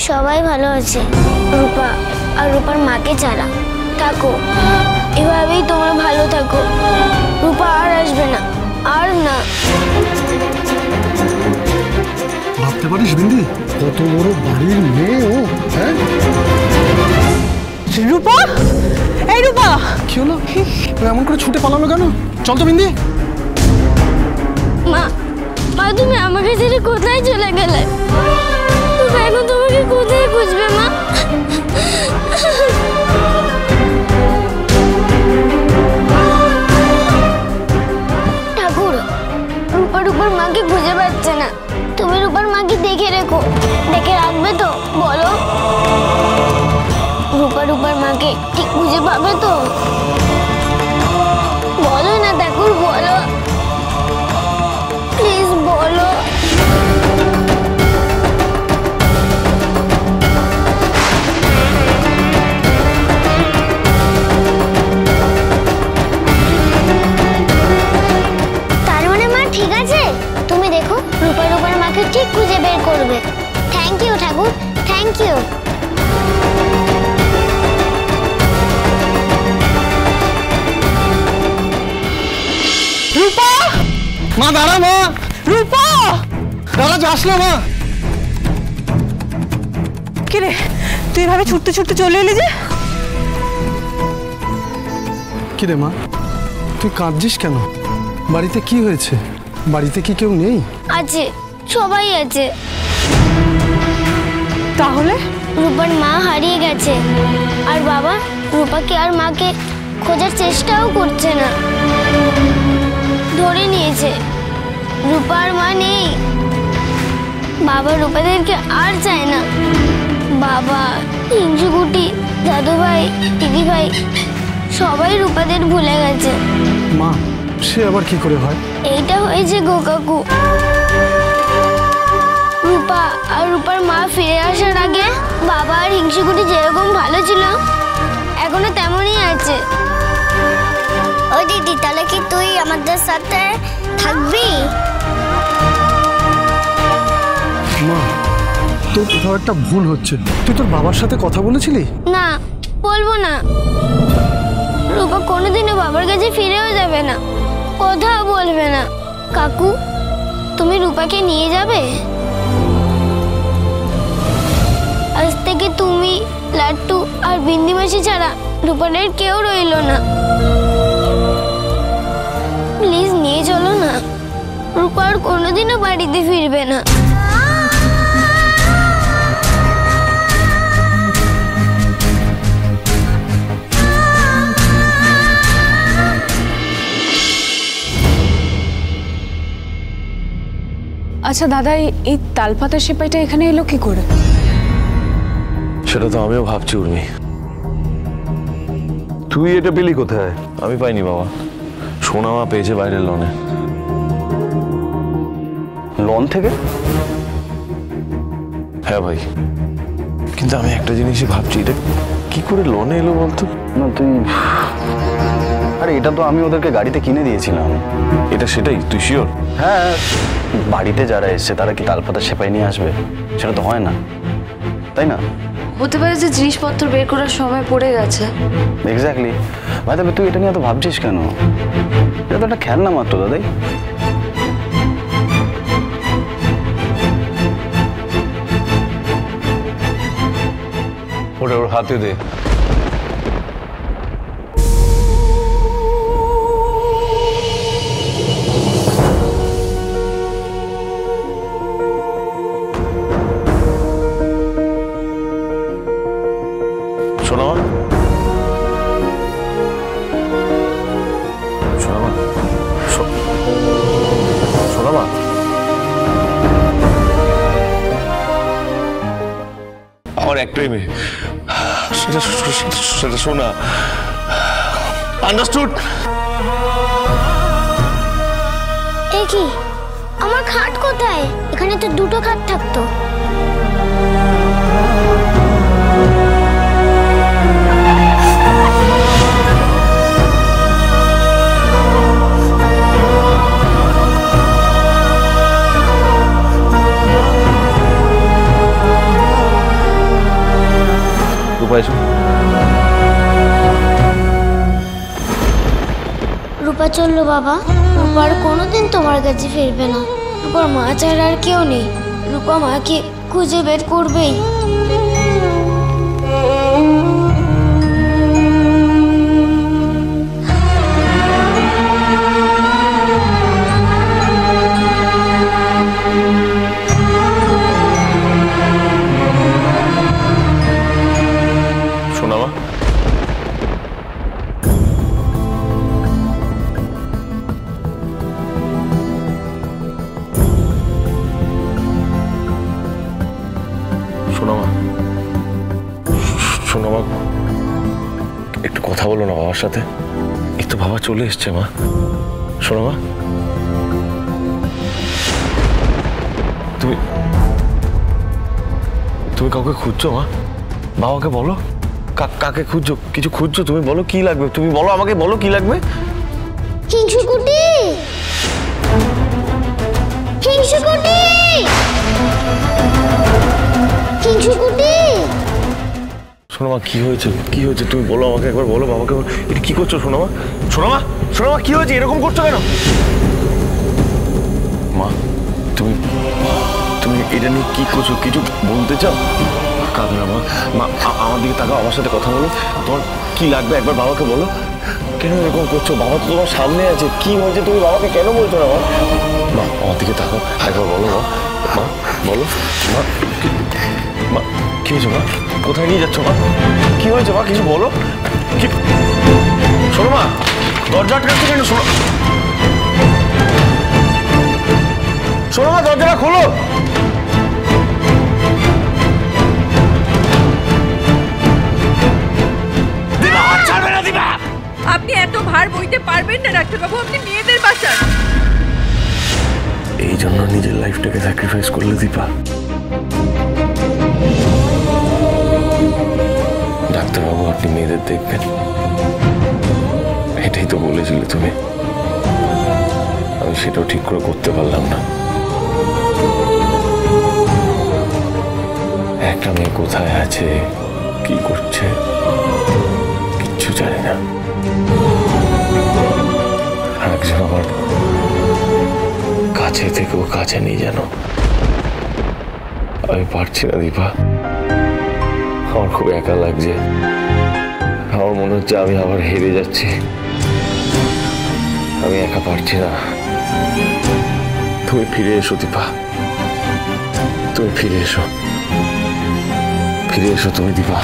সবাই ভালো আছে, রূপা আর রূপার মাকে ছাড়া। থাকো, এভাবেই তোমরা ভালো থাকো। রূপা আর আসবে না, আর না। ভাবতে পারিস বিন্দি, কত বড় বাড়ির মেয়ে ও। হ্যাঁ রূপা, এই রূপা, কি হলো? এমন করে ছুটে পালালো কেন? চল তো বিন্দি। মা, মা তুমি আমাকে ছেড়ে কোথায় চলে গেলে? তুমি এখন তোমাকে কোথায় খুঁজবে মা? ঠাকুর, রূপার মাকে খুঁজে পাচ্ছে না। তুমি রূপার মাকে দেখে রেখো। দেখে রাখবে তো বলো? রূপার মাকে ঠিক খুঁজে পাবে তো? বলো না ঠাকুর, বলো প্লিজ, বলো। তার মানে মা ঠিক আছে, তুমি দেখো রূপার মাকে ঠিক খুঁজে বের করবে। Thank you Thakur, thank you. Rupa, মা দাঁড়া, মা রূপা, দাঁড়া, যাস না মা। কি রে, তুই এভাবে ছুটতে ছুটতে চলে এলি যে? কি রে মা, তুই কাঁদছিস কেন? বাড়িতে কি হয়েছে? বাড়িতে কি কেউ নেই? আছে, সবাই আছে। তাহলে রূপার মা হারিয়ে গেছে, আর বাবা রূপাকে আর মাকে খোঁজার চেষ্টাও করছে না। ধরে নিয়েছে রূপার মা নেই। বাবা রূপাদেরকে আর চায় না। বাবা, হিংসুকুটি, দাদু ভাই, দিদি ভাই সবাই রূপাদের ভুলে গেছে। মা, সে আবার কি করে হয়? এইটা হয়েছে গো কাকু। রূপা আর রূপার মা ফিরে আসার আগে বাবা আর হিংসুকুটি যেরকম ভালো ছিল এখনো তেমনই আছে। ও দিদি, তাহলে কি তুই আমাদের সাথে থাকবি? মা, তোর কোথাও একটা ভুল হচ্ছে। তুই তোর বাবার সাথে কথা বলেছিলি? না, বলবো না। রূপা কোনোদিনও বাবার কাছে ফিরেও যাবে না, কথাও বলবে না। কাকু, তুমি রূপাকে নিয়ে যাবে? আজ থেকে তুমি, লাট্টু আর বিন্দি মাসি ছাড়া রূপাদের কেউ রইল না। প্লিজ নিয়ে চলো না। রূপা আর কোনোদিনও বাড়িতে ফিরবে না। আচ্ছা দাদা, এই তালপাতা সেপাইটা এখানে এলো কি করে? সেটা তো আমিও ভাবছি উর্মি। তুই এটা পেলি কোথায়? আমি পাইনি বাবা, সোনা মা পেয়েছে বাইরের লনে। লন থেকে? হ্যাঁ ভাই, কিন্তু আমি একটা জিনিসই ভাবছি, এটা কি করে লনে এলো বলতো? না তুই, আরে এটা তো আমি ওদেরকে গাড়িতে কিনে দিয়েছিলাম। এটা সেটাই? তুই শিওর? হ্যাঁ, বাড়িতে যারা এসছে তারা কি তালপাতা সেপাই নিয়ে আসবে? সেটা তো হয় না, তাই না? হতে পারে যে জিনিসপত্র বের করার সময় পড়ে গেছে। এক্স্যাক্টলি। ভাই তবে তুই এটা নিয়ে এত ভাবছিস কেন? এটা তো একটা খেলনা মাত্র দাদাই। ওটা ওর হাতে দে। সোনামা, সোনামা, সোনামা, আমার একটাই মেয়ে, সেটা সোনা। আন্ডারস্টুড? এ কি, আমার খাট কোথায়? এখানে তো দুটো খাট থাকতো। রূপা এসো। রূপা চললো বাবা। রূপার কোনোদিন তোমার কাছে ফিরবে না। রূপার মা ছাড়া আর কেউ নেই। রূপা মাকে খুঁজে বের করবেই। শোনা মা, শোনো মা, শোনো মা, একটু কথা বলো না বাবার সাথে। এই তো বাবা চলে এসছে মা। শোনো মা, তুমি তুমি কাউকে খুঁজছো মা? বাবাকে বলো। কাকে খুঁজছো? কিছু খুঁজছো? তুমি বলো কি লাগবে, তুমি বলো আমাকে, বলো কি লাগবে। হিংসুকুটি, হিংসুকুটি, হিংসুকুটি। শোনো মা, কি হয়েছে? কি হয়েছে তুমি বলো আমাকে, একবার বলো বাবাকে। এটা কি করছো? শোনো মা, শোনো মা, শোনো মা, কি হয়েছে? এরকম করছো কেন মা? তুমি তুমি এটা নিয়ে কি করছো? কিছু বলতে চাও? কাঁদো না মা। মা আমার দিকে তাকাও, আমার সাথে কথা বলো। তোমার কি লাগবে একবার বাবাকে বলো। কেন এরকম করছো? বাবা তো তোমার সামনে আছে। কি হয়েছে তুমি বাবাকে কেন বলছো না মা? মা আমার দিকে তাকাও, একবার বলো মা। মা বলো মা। মা কি হয়েছে মা? কোথায় নিয়ে যাচ্ছ মা? কি হয়েছে মা? কিছু বলো। কি? শোনো মা, দরজা আটকাচ্ছ কেন? শোনো, শোনো মা, দরজাটা খোলো। আপনি এত ভার বইতে পারবেন না ডাক্তারবাবু, আপনি মেয়েদের বাঁচান। এই জন্য নিজের লাইফটাকে স্যাক্রিফাইস করলে দীপা? ডাক্তারবাবু আপনি মেয়েদের দেখবেন, এটাই তো বলেছিলে তুমি। আমি সেটাও ঠিক করে করতে পারলাম না। একটা মেয়ে কোথায় আছে, কি করছে, কিচ্ছু জানি না। একজন আমার কাছে থেকেও কাছে নেই যেন। আমি পারছি না দীপা, আমার খুব একা লাগছে। আমার মনে হচ্ছে আমি আবার হেরে যাচ্ছি। আমি একা পারছি না। তুমি ফিরে এসো দীপা, তুমি ফিরে এসো, ফিরে এসো তুমি দীপা।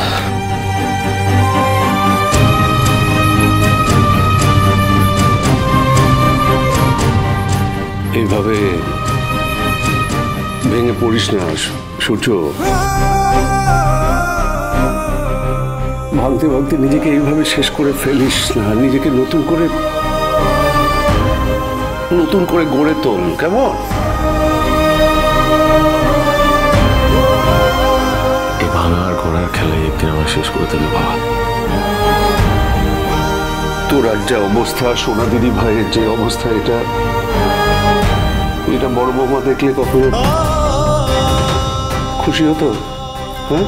এইভাবে ভেঙে পড়িস না সূর্য। ভাঙতে ভাঙতে নিজেকে এইভাবে শেষ করে ফেলিস না। নিজেকে নতুন করে গড়ে তোল, কেমন? এই ভাঙার ঘোড়ার খেলায় একদিন আমার শেষ করে দিল বাবা। তোর আর যা অবস্থা, সোনা দিদি ভাইয়ের যে অবস্থা, এটা বড় বৌমা দেখলে কখনো খুশি হতো? হ্যাঁ,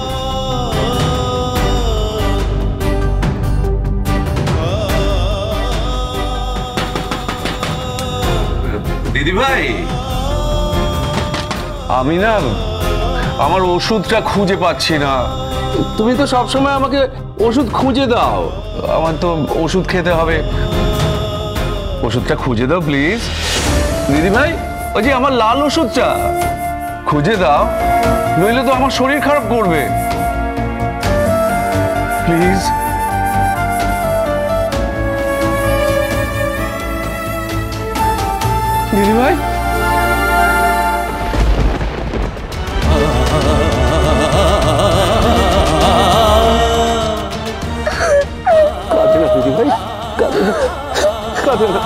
দিদি ভাই, আমি না আমার ওষুধটা খুঁজে পাচ্ছি না। তুমি তো সবসময় আমাকে ওষুধ খুঁজে দাও। আমার তো ওষুধ খেতে হবে। ওষুধটা খুঁজে দাও প্লিজ দিদি ভাই। ওই যে আমার লাল ওষুধটা খুঁজে দাও, নইলে তো আমার শরীর খারাপ করবে। প্লিজ। দিদি ভাই, কাঁদে না দিদি ভাই, কাঁদে না, কাঁদে না।